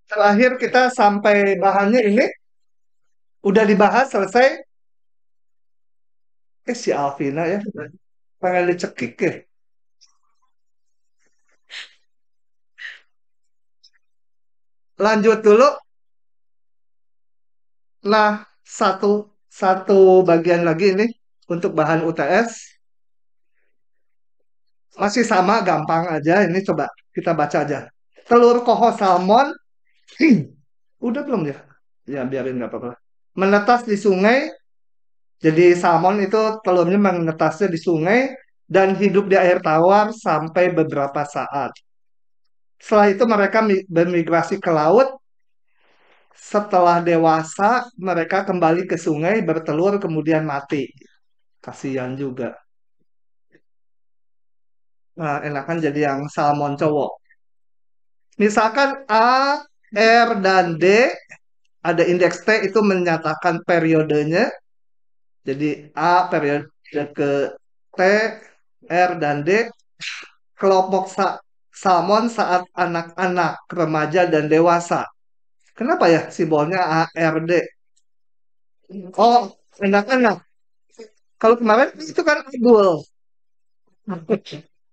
Terakhir kita sampai bahannya ini udah dibahas selesai. Si Alvina ya, pengen dicekik ya. Lanjut dulu. Nah, satu satu bagian lagi ini untuk bahan UTS masih sama, gampang aja. Ini coba kita baca aja. Telur koho salmon, udah belum ya? Ya biarin nggak apa-apa. Menetas di sungai. Jadi salmon itu telurnya menetasnya di sungai dan hidup di air tawar sampai beberapa saat. Setelah itu mereka bermigrasi ke laut. Setelah dewasa, mereka kembali ke sungai, bertelur, kemudian mati. Kasihan juga. Nah, enakan jadi yang salmon cowok. Misalkan A, R, dan D, ada indeks T itu menyatakan periodenya. Jadi A periode ke T, R, dan D, kelompok salmon saat anak-anak, remaja, dan dewasa. Kenapa ya simbolnya A, R, D? Oh, anak-anak. Kalau kemarin itu kan adul.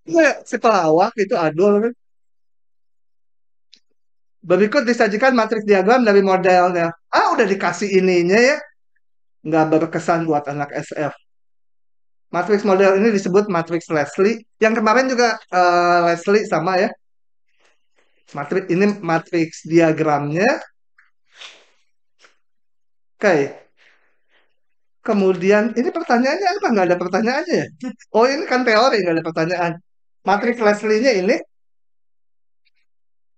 Iya, si pelawak itu adul kan. Berikut disajikan matriks diagram dari modelnya. Udah dikasih ininya ya. Nggak berkesan buat anak SF. Matriks model ini disebut matriks Leslie. Yang kemarin juga Leslie sama ya. Matriks ini matriks diagramnya. Oke. Kemudian ini pertanyaannya apa? Nggak ada pertanyaannya ya? Oh ini kan teori nggak ada pertanyaan. Matriks Leslie-nya ini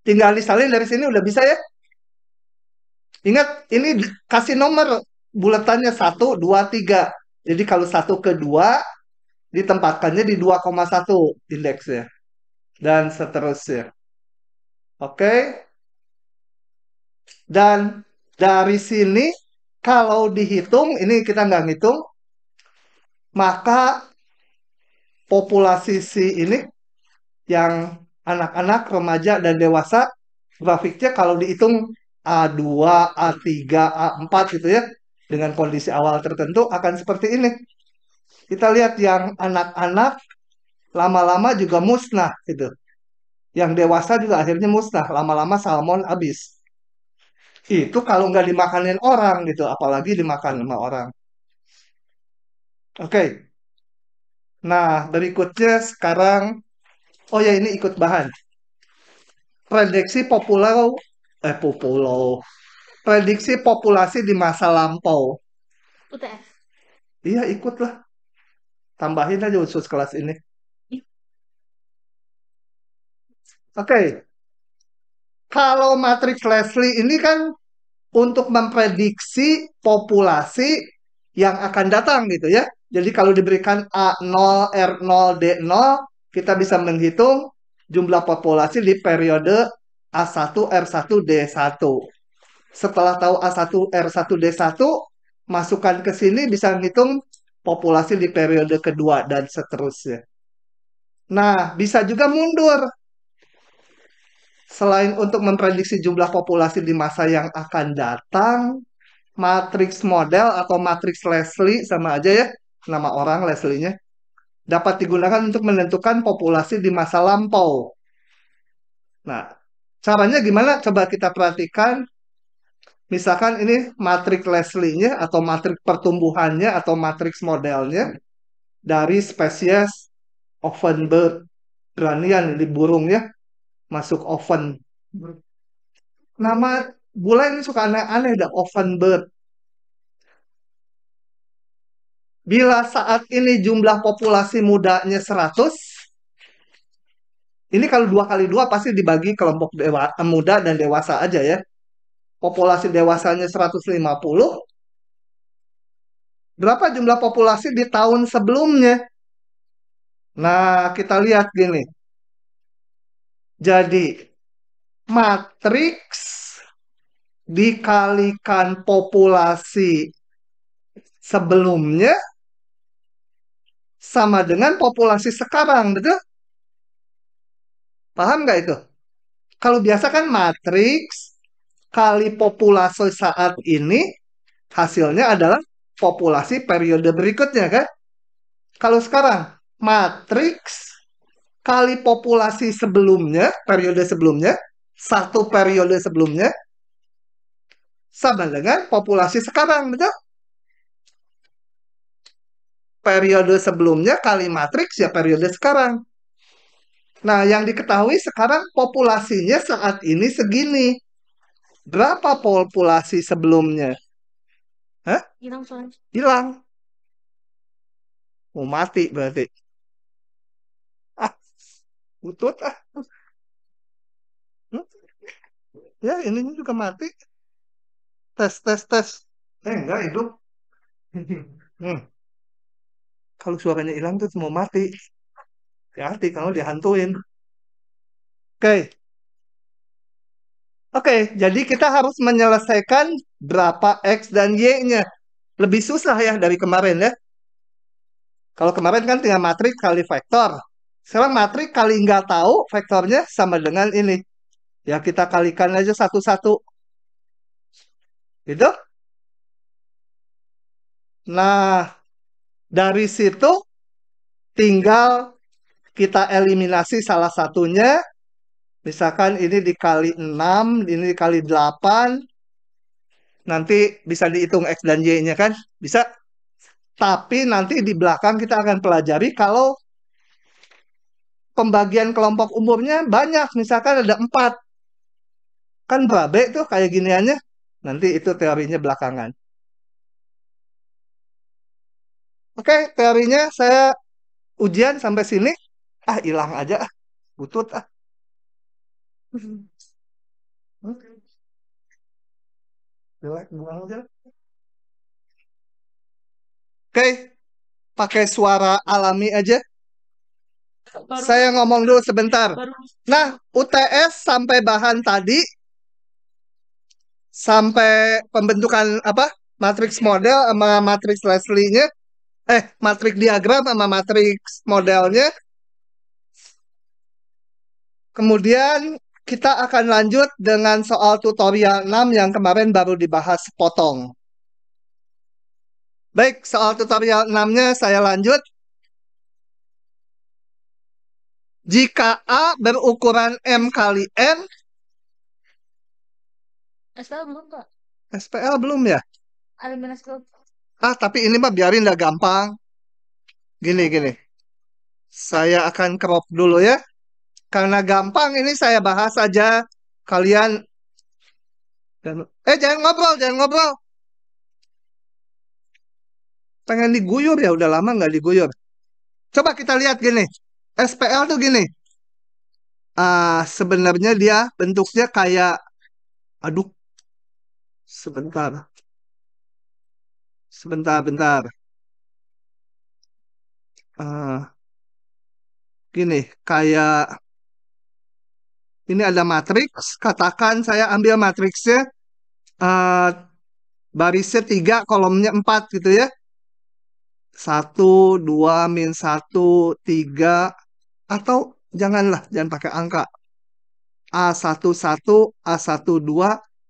tinggal disalin dari sini udah bisa ya. Ingat ini kasih nomor buletannya 1, 2, 3. Jadi kalau 1 ke 2 ditempatkannya di 2,1 indeksnya. Dan seterusnya. Oke. Dan dari sini kalau dihitung, ini kita nggak ngitung, maka populasi si ini yang anak-anak, remaja, dan dewasa, grafiknya kalau dihitung A2, A3, A4 gitu ya, dengan kondisi awal tertentu akan seperti ini. Kita lihat yang anak-anak lama-lama juga musnah gitu. Yang dewasa juga akhirnya musnah. Lama-lama salmon habis. Itu kalau nggak dimakanin orang gitu, apalagi dimakan sama orang. Oke. Nah, berikutnya sekarang, oh ya ini ikut bahan. Prediksi prediksi populasi di masa lampau. UTS. Iya ikutlah, tambahin aja usus kelas ini. Oke, kalau matriks Leslie ini kan untuk memprediksi populasi yang akan datang gitu ya. Jadi kalau diberikan A0, R0, D0, kita bisa menghitung jumlah populasi di periode A1, R1, D1. Setelah tahu A1, R1, D1, masukkan ke sini bisa menghitung populasi di periode kedua dan seterusnya. Nah, bisa juga mundur. Selain untuk memprediksi jumlah populasi di masa yang akan datang, matriks model atau matriks Leslie sama aja ya, nama orang Leslie-nya, dapat digunakan untuk menentukan populasi di masa lampau. Nah, caranya gimana? Coba kita perhatikan. Misalkan ini matriks Leslie-nya atau matriks pertumbuhannya atau matriks modelnya dari spesies ovenbird. Beranian di burung ya, masuk oven. Nama bula ini suka aneh-aneh, ada ovenbird. Bila saat ini jumlah populasi mudanya 100, ini kalau 2 kali 2 pasti dibagi kelompok muda dan dewasa aja ya. Populasi dewasanya 150. Berapa jumlah populasi di tahun sebelumnya? Nah, kita lihat gini. Jadi, matriks dikalikan populasi sebelumnya sama dengan populasi sekarang, betul? Paham nggak itu? Kalau biasa kan matriks kali populasi saat ini, hasilnya adalah populasi periode berikutnya kan? Kalau sekarang, matriks kali populasi sebelumnya, periode sebelumnya, satu periode sebelumnya, sama dengan populasi sekarang, betul? Periode sebelumnya kali matriks ya periode sekarang. Nah, yang diketahui sekarang populasinya saat ini segini. Berapa populasi sebelumnya? Hah? Hilang soalnya. Hilang. Mau mati berarti. Ah, butut ah. Hmm? Ya, ininya juga mati. Tes, tes, tes. Enggak, hidup. Hmm. Kalau suaranya hilang tuh mau mati. Hati-hati kalau dihantuin. Oke, oke. Jadi kita harus menyelesaikan berapa X dan Y-nya. Lebih susah ya dari kemarin ya. Kalau kemarin kan tinggal matriks kali vektor. Sekarang matriks kali nggak tahu vektornya sama dengan ini. Ya kita kalikan aja satu-satu. Gitu. Nah, dari situ tinggal kita eliminasi salah satunya. Misalkan ini dikali 6, ini dikali 8. Nanti bisa dihitung X dan Y-nya kan? Bisa. Tapi nanti di belakang kita akan pelajari kalau pembagian kelompok umurnya banyak. Misalkan ada 4. Kan berabe tuh kayak giniannya. Nanti itu teorinya belakangan. Oke, teorinya saya ujian sampai sini. Ah, hilang aja. Ah. Butut. Ah. Jelek, buang aja. Oke, pakai suara alami aja. Baru Saya ngomong dulu sebentar. baru Nah, UTS sampai bahan tadi, sampai pembentukan apa? Matriks model sama matriks Leslie-nya, matriks diagram sama matriks modelnya. Kemudian kita akan lanjut dengan soal tutorial 6 yang kemarin baru dibahas potong. Baik, soal tutorial 6-nya saya lanjut. Jika A berukuran M kali N, SPL belum Kak? SPL belum ya? Eliminasi ke Ah, tapi ini mah biarin dah gampang. Gini, gini. Saya akan crop dulu ya. Karena gampang ini saya bahas aja. Kalian, jangan ngobrol, jangan ngobrol. Pengen diguyur ya, udah lama nggak diguyur. Coba kita lihat gini. SPL tuh gini. Sebenarnya dia bentuknya kayak, aduh, sebentar, sebentar, bentar. Ah, gini, kayak ini ada matriks. Katakan saya ambil matriksnya, ah, barisnya 3, kolomnya 4 gitu ya. 1, 2, -1, 3, atau janganlah, jangan pakai angka. A11, A12,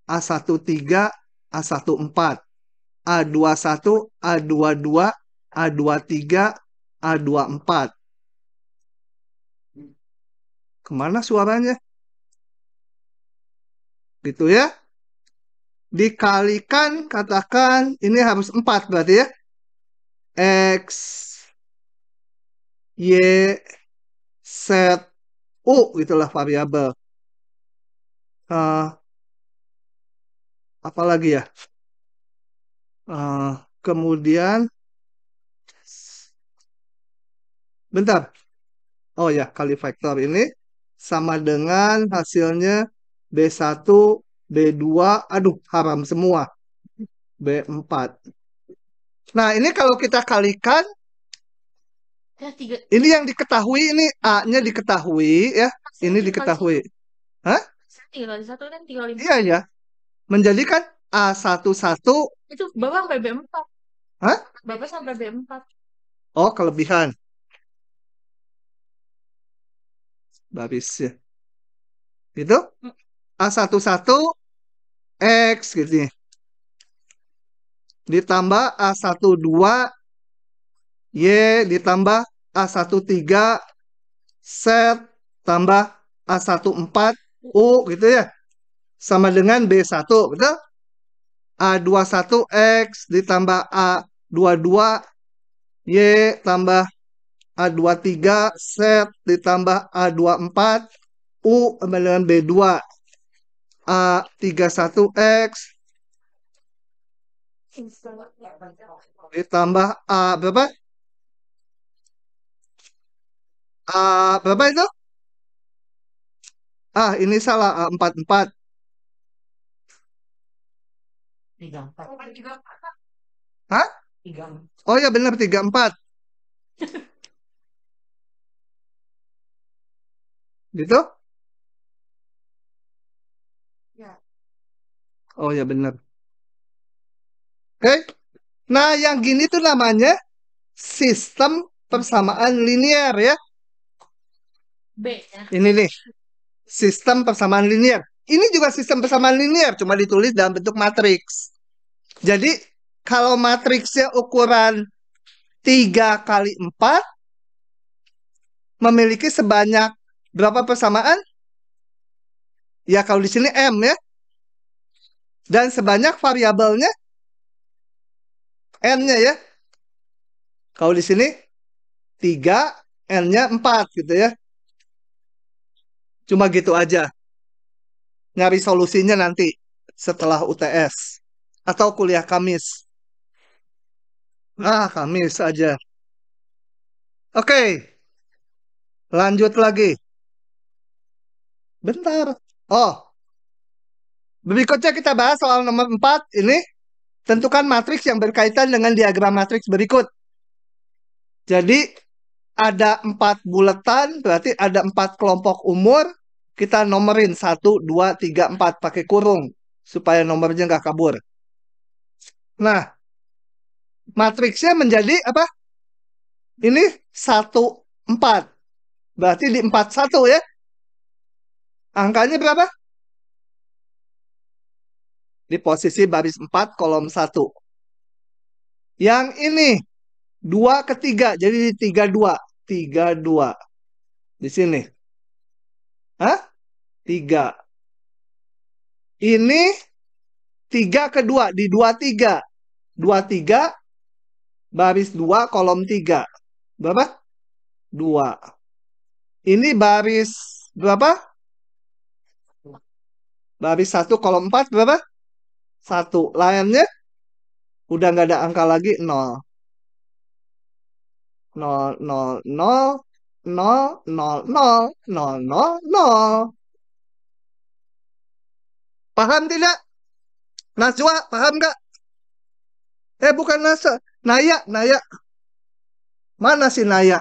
A13, A14, A21, A22, A23, A24. Kemana suaranya? Gitu ya. Dikalikan, katakan ini harus 4 berarti ya. X, Y, Z, U, itulah variabel. Eh, apa lagi ya? Kemudian, bentar. Oh ya, kali vektor ini sama dengan hasilnya B1, B2, aduh haram semua, B4. Nah, ini kalau kita kalikan, ya tiga ini yang diketahui, ini A-nya diketahui ya, saya ini tiga kali diketahui. satu. Hah? Saya 3 kali 1 kan 3 kali 4. Iya ya, menjadikan A11, Itu Bapak sampai B4. hah? Bapak sampai B4. Oh, kelebihan. Baris ya. Gitu? Hmm, A11 X gitu. Ditambah A12 Y ditambah A13 Z tambah A14 U gitu ya. Sama dengan B1, betul? A21 X ditambah A22 Y tambah A23 Z ditambah A24 U sama dengan B2 A31 X ditambah A berapa? A berapa itu? Ini salah A44. Hah? Oh ya benar 34. Gitu? Oh ya benar. Oke. Nah, yang gini tuh namanya sistem persamaan linear ya. B ya. Ini nih, sistem persamaan linear. Ini juga sistem persamaan linear, cuma ditulis dalam bentuk matriks. Jadi, kalau matriksnya ukuran 3 kali 4 memiliki sebanyak berapa persamaan? Ya, kalau di sini M ya. Dan sebanyak variabelnya N-nya ya. Kalau di sini 3, N-nya 4 gitu ya. Cuma gitu aja. Nyari solusinya nanti setelah UTS. Atau kuliah Kamis. Kamis aja. Oke, lanjut lagi. Bentar. Oh, berikutnya kita bahas soal nomor 4 ini. Tentukan matriks yang berkaitan dengan diagram matriks berikut. Jadi, ada 4 bulatan, berarti ada 4 kelompok umur. Kita nomorin 1, 2, 3, 4 pakai kurung. Supaya nomornya nggak kabur. Nah, matriksnya menjadi apa? Ini 1, 4. Berarti di 4, 1 ya. Angkanya berapa? Di posisi baris 4, kolom 1. Yang ini 2 ke 3, jadi di 3, 2. 3, 2. Di sini. Hah? 3. Ini 3 ke 2, di 2, 3. 2, 3, baris 2, kolom 3. Berapa? 2. Ini baris berapa? Baris 1, kolom 4, berapa? 1. Lainnya udah nggak ada angka lagi, 0. 0, 0, 0, 0, 0, 0, 0, 0, 0. Paham tidak? Najwa, paham nggak? Bukan Nasa. Naya, Naya. Mana si Naya?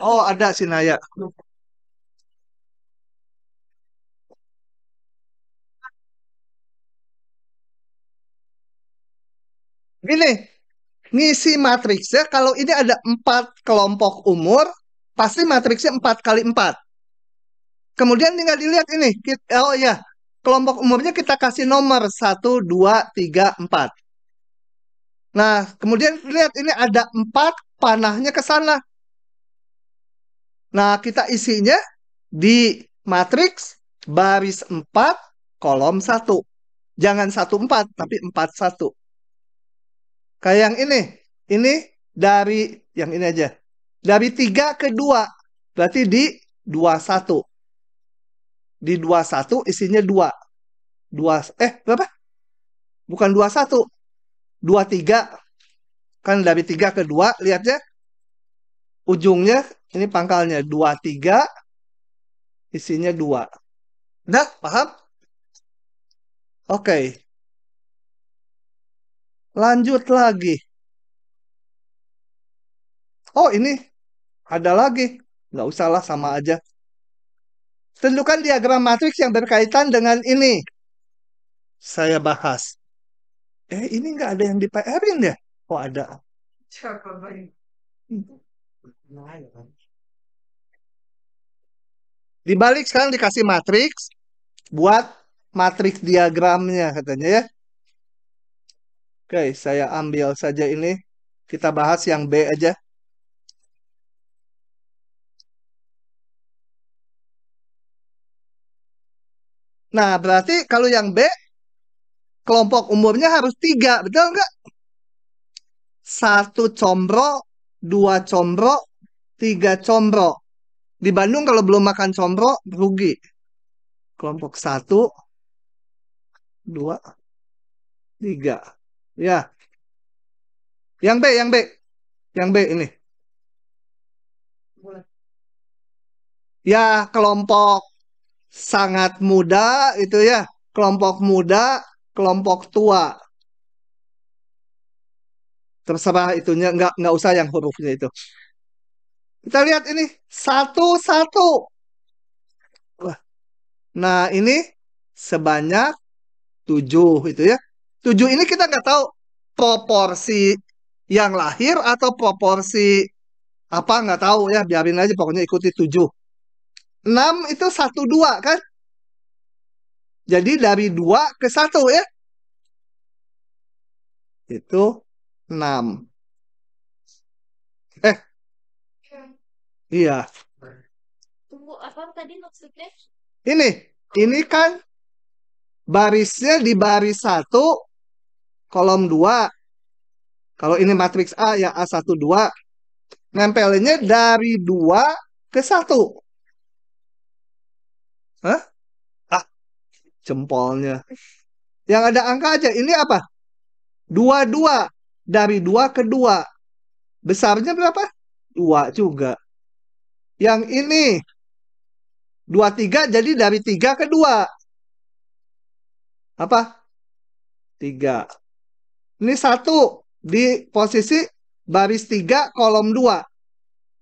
Oh, ada si Naya. Gini, ngisi matriksnya, kalau ini ada 4 kelompok umur, pasti matriksnya 4 kali 4. Kemudian tinggal dilihat ini. Oh ya, kelompok umurnya kita kasih nomor 1, 2, 3, 4. Nah, kemudian lihat ini ada 4 panahnya ke sana. Nah, kita isinya di matriks baris 4, kolom 1. Jangan 1, 4, tapi 4, 1. Kayak yang ini. Ini dari, yang ini aja. Dari 3 ke 2. Berarti di 21. Di 21 isinya 2. 2, berapa? Bukan 21. 23. Kan dari 3 ke 2, lihat ya. Ujungnya, ini pangkalnya. 23, isinya 2. Nah, paham? Oke. Lanjut lagi. Oh, ini ada lagi. Nggak usahlah, sama aja. Tentukan diagram matriks yang berkaitan dengan ini. Saya bahas. Ini nggak ada yang di PR-in ya? Oh, ada. Dibalik sekarang dikasih matriks buat matriks diagramnya katanya ya. Oke, saya ambil saja ini. Kita bahas yang B aja. Nah, berarti kalau yang B, kelompok umurnya harus tiga, betul nggak? Satu combro, dua combro, tiga combro. Di Bandung kalau belum makan combro, rugi. Kelompok satu, dua, tiga. Ya, yang B, yang B. Yang B ini. Ya, kelompok sangat muda itu ya. Kelompok muda, kelompok tua. Terserah itunya, nggak usah yang hurufnya itu. Kita lihat ini satu-satu. Wah, nah ini sebanyak tujuh itu ya. Tujuh ini kita nggak tahu proporsi yang lahir atau proporsi apa nggak tahu ya. Biarin aja pokoknya ikuti tujuh. Enam itu satu dua kan. Jadi dari dua ke satu ya. Itu enam. Eh iya. Tunggu, apa tadi maksudnya? Ini. Ini kan barisnya di baris satu kolom dua. Kalau ini matriks A ya a satu dua. Nempelinnya dari 2 ke satu. Hah? Ah, jempolnya. Yang ada angka aja. Ini apa? Dua dua. Dari 2 ke 2. Besarnya berapa? 2 juga. Yang ini. Dua tiga jadi dari 3 ke 2. Apa? 3. Ini satu. Di posisi baris 3 kolom 2.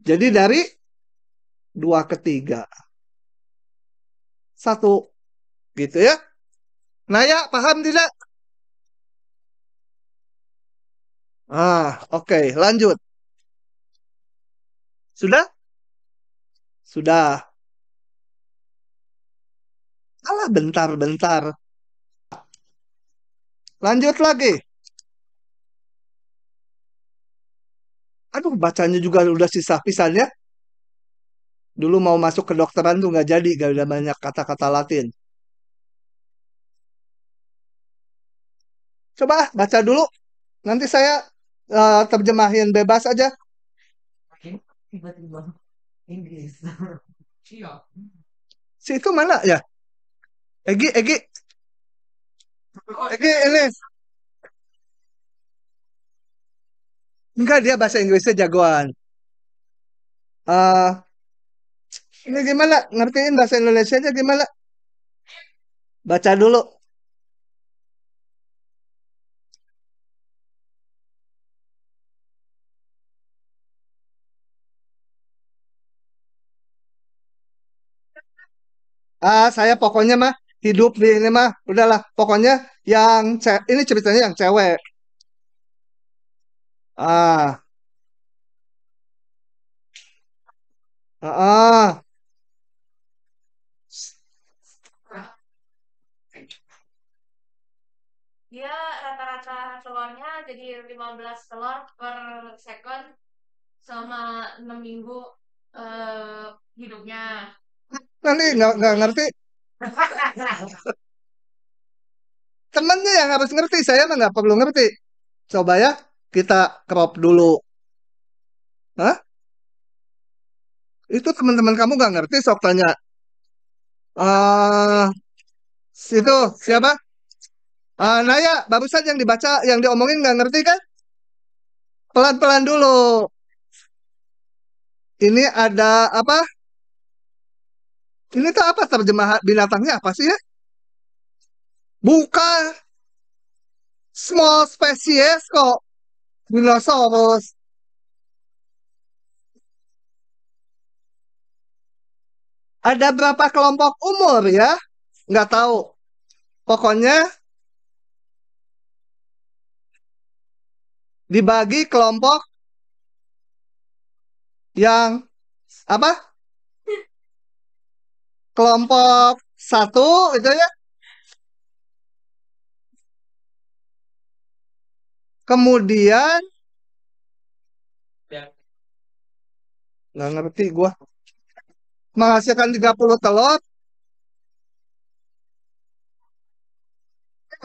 Jadi dari 2 ke 3. Satu. Gitu ya. Nah ya, paham tidak? Oke, lanjut. Sudah? Sudah. Alah, bentar-bentar. Lanjut lagi. Aduh, bacanya juga udah sisa pisan ya. Dulu mau masuk ke dokteran tuh nggak jadi, gak ada banyak kata-kata Latin. Coba baca dulu. Nanti saya terjemahin bebas aja. Tiba-tiba Inggris. Iya. Si itu mana ya? Egi, Egi, Egi ini. Enggak, dia bahasa Inggrisnya jagoan. eh ini gimana? Ngertiin bahasa Indonesianya gimana? Baca dulu. Saya pokoknya mah hidup di ini mah udahlah. Pokoknya yang ini ceritanya yang cewek. Ah, ah, Dia rata-rata telurnya jadi 15 telur per second selama 6 minggu eh, hidupnya. nanti nggak ngerti. Temennya yang harus ngerti, saya mah nggak perlu ngerti. Coba ya, kita crop dulu. Hah? Itu teman-teman kamu nggak ngerti, sok tanya. Ah, situ siapa? Naya, barusan yang dibaca, yang diomongin nggak ngerti kan? Pelan-pelan dulu. Ini ada apa? Ini tuh apa terjemah binatangnya apa sih ya? Bukan small species kok. Dinosaurus. Ada berapa kelompok umur ya? Nggak tahu. Pokoknya dibagi kelompok yang apa? Kelompok satu itu ya. Kemudian, nggak ngerti gua. Menghasilkan 30 telur,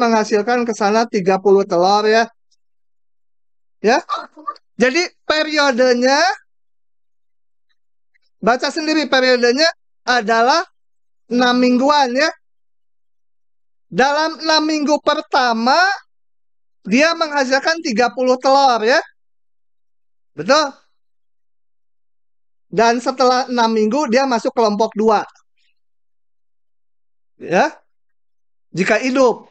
menghasilkan ke sana 30 telur ya. Ya. Jadi periodenya, baca sendiri periodenya adalah 6 mingguan ya. Dalam 6 minggu pertama, dia menghasilkan 30 telur ya. Betul? Dan setelah 6 minggu, dia masuk kelompok 2. Ya. Jika hidup.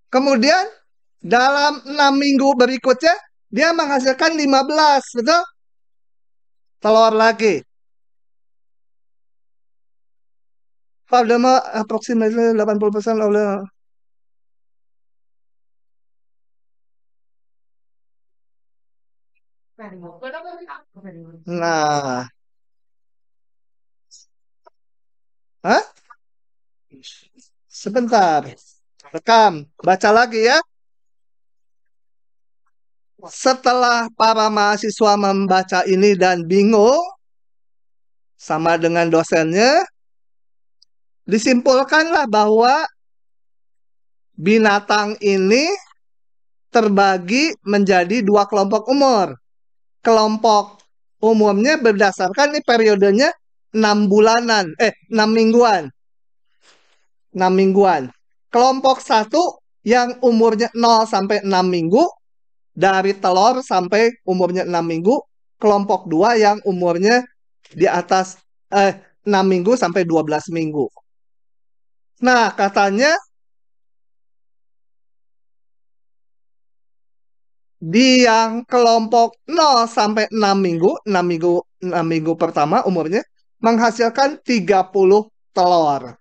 Kemudian, dalam 6 minggu berikutnya, dia menghasilkan 15. Betul? Telur lagi. Pada approximately 80% oleh. Nah, hah? Sebentar. Rekam. Baca lagi ya. Setelah para mahasiswa membaca ini dan bingung, sama dengan dosennya, disimpulkanlah bahwa binatang ini terbagi menjadi 2 kelompok umur. Kelompok umumnya berdasarkan nih periodenya 6 bulanan, 6 mingguan. 6 mingguan. Kelompok 1 yang umurnya 0 sampai 6 minggu, dari telur sampai umurnya 6 minggu. Kelompok 2 yang umurnya di atas 6 minggu sampai 12 minggu. Nah, katanya di yang kelompok 0 sampai 6 minggu, 6 minggu, 6 minggu pertama umurnya, menghasilkan 30 telur.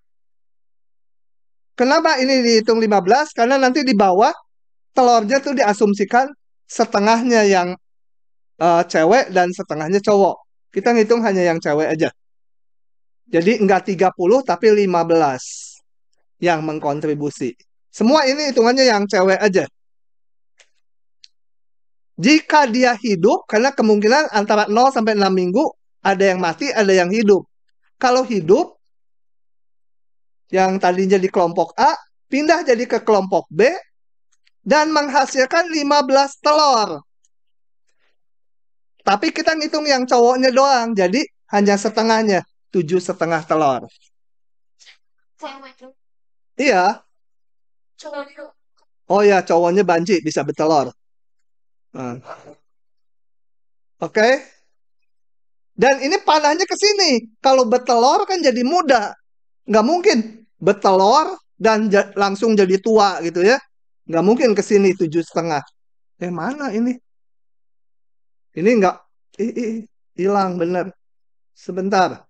Kenapa ini dihitung 15? Karena nanti di bawah telurnya tuh diasumsikan setengahnya yang cewek dan setengahnya cowok. Kita ngitung hanya yang cewek aja. Jadi enggak 30 tapi 15 yang mengkontribusi. Semua ini hitungannya yang cewek aja. Jika dia hidup, karena kemungkinan antara 0 sampai 6 minggu, ada yang mati, ada yang hidup. Kalau hidup, yang tadinya di kelompok A, pindah jadi ke kelompok B, dan menghasilkan 15 telur. Tapi kita ngitung yang cowoknya doang, jadi hanya setengahnya, 7,5 telur. Iya. Oh ya, cowoknya banci, bisa bertelur. Nah. Oke. Dan ini panahnya ke sini. Kalau bertelur kan jadi muda. Nggak mungkin bertelur dan langsung jadi tua gitu ya. Nggak mungkin ke sini 7,5. Mana ini? Ini nggak. Hilang bener. Sebentar.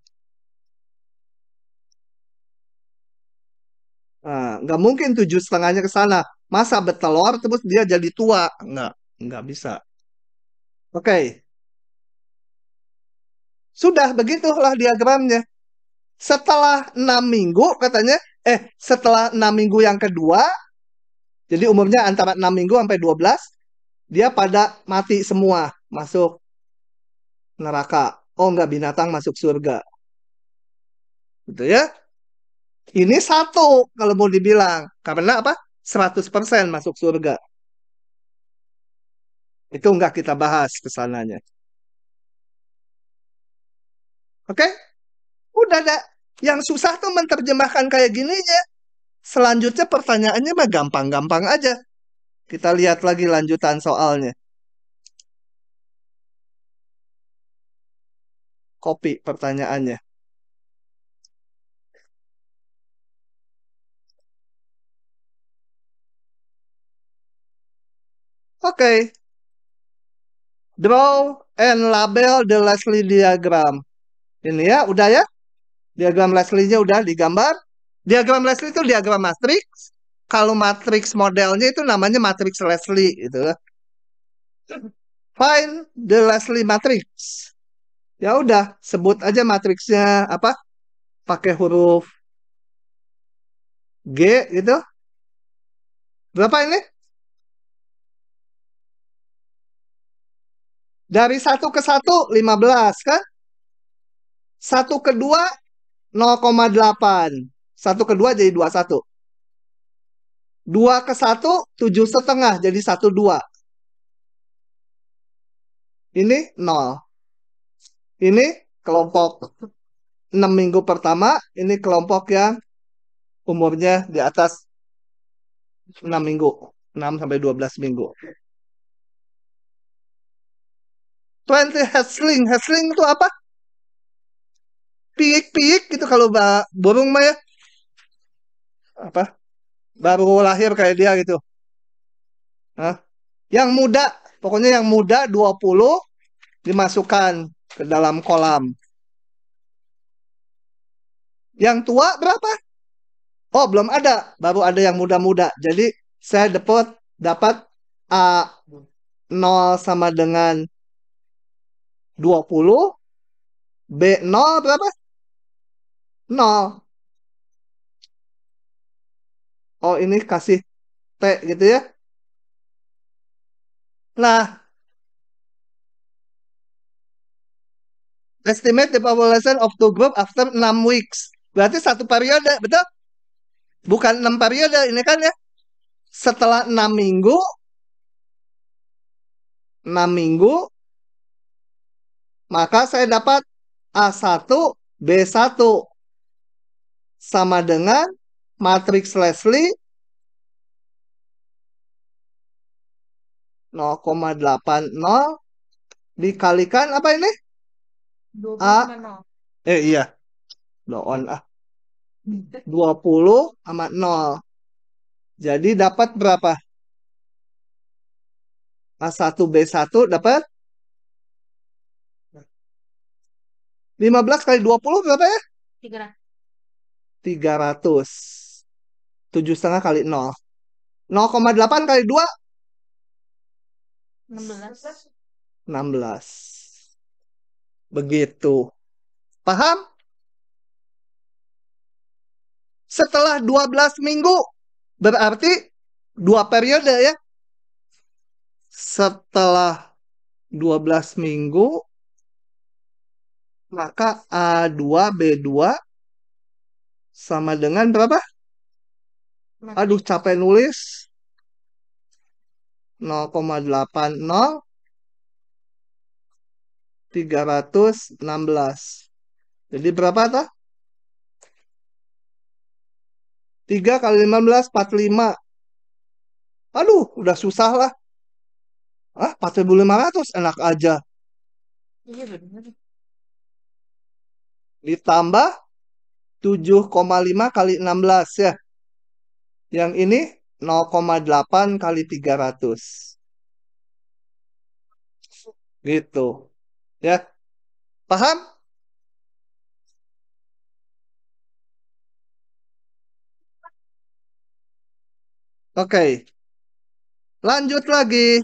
Nah, nggak mungkin 7,5-nya ke sana. Masa bertelur terus dia jadi tua? Nggak bisa. Oke. Sudah begitulah diagramnya. Setelah 6 minggu katanya, setelah 6 minggu yang kedua, jadi umumnya antara 6 minggu sampai 12, dia pada mati semua, masuk neraka. Oh enggak, binatang masuk surga. Gitu ya. Ini satu kalau mau dibilang. Karena apa? 100% masuk surga. Itu enggak kita bahas kesananya. Oke? Udah ada. Yang susah tuh menerjemahkan kayak gininya. Selanjutnya pertanyaannya mah gampang-gampang aja. Kita lihat lagi lanjutan soalnya. Copy pertanyaannya. Oke. Draw and label the Leslie diagram. Ini ya, udah ya. Diagram Leslie-nya udah digambar. Diagram Leslie itu diagram matriks. Kalau matriks modelnya itu namanya matriks Leslie gitu ya. Find the Leslie matrix. Ya udah, sebut aja matriksnya apa? Pakai huruf G gitu. Berapa ini? Dari satu ke satu 15 kan? Satu ke dua 0,8. Satu ke dua jadi 21. Dua ke satu 7,5 jadi 1,2. Ini 0. Ini kelompok 6 minggu pertama. Ini kelompok yang umurnya di atas 6 minggu. 6 sampai 12 minggu. 20 hatchling. Hatchling itu apa? Piik-piik gitu kalau burung mah ya. Apa? Baru lahir kayak dia gitu. Hah? Yang muda, pokoknya yang muda 20 dimasukkan ke dalam kolam. Yang tua berapa? Oh, belum ada. Baru ada yang muda-muda. Jadi saya dapat A0 sama dengan 20, B0 berapa? 0. Oh, ini kasih T gitu ya. Nah, estimate the population of two group after 6 weeks. Berarti satu periode, betul? Bukan 6 periode ini kan ya. Setelah 6 minggu, 6 minggu, maka saya dapat A1, B1 sama dengan matriks Leslie 0,80 dikalikan apa ini? A, iya, doon 20 sama 0. Jadi dapat berapa? A1, B1 dapat 15 kali 20 berapa ya? 300. 7,5 kali 0. 0,8 kali 2? 16. Begitu. Paham? Setelah 12 minggu, berarti 2 periode ya. Setelah 12 minggu, maka A2, B2 sama dengan berapa? Aduh, capek nulis. 0,80, 316. Jadi berapa tuh? 3 kali 15, 45. Aduh, udah susah lah. 4.500 enak aja. Ditambah 7,5 kali 16 ya. Yang ini 0,8 kali 300. Gitu. Ya, paham? Oke. Lanjut lagi.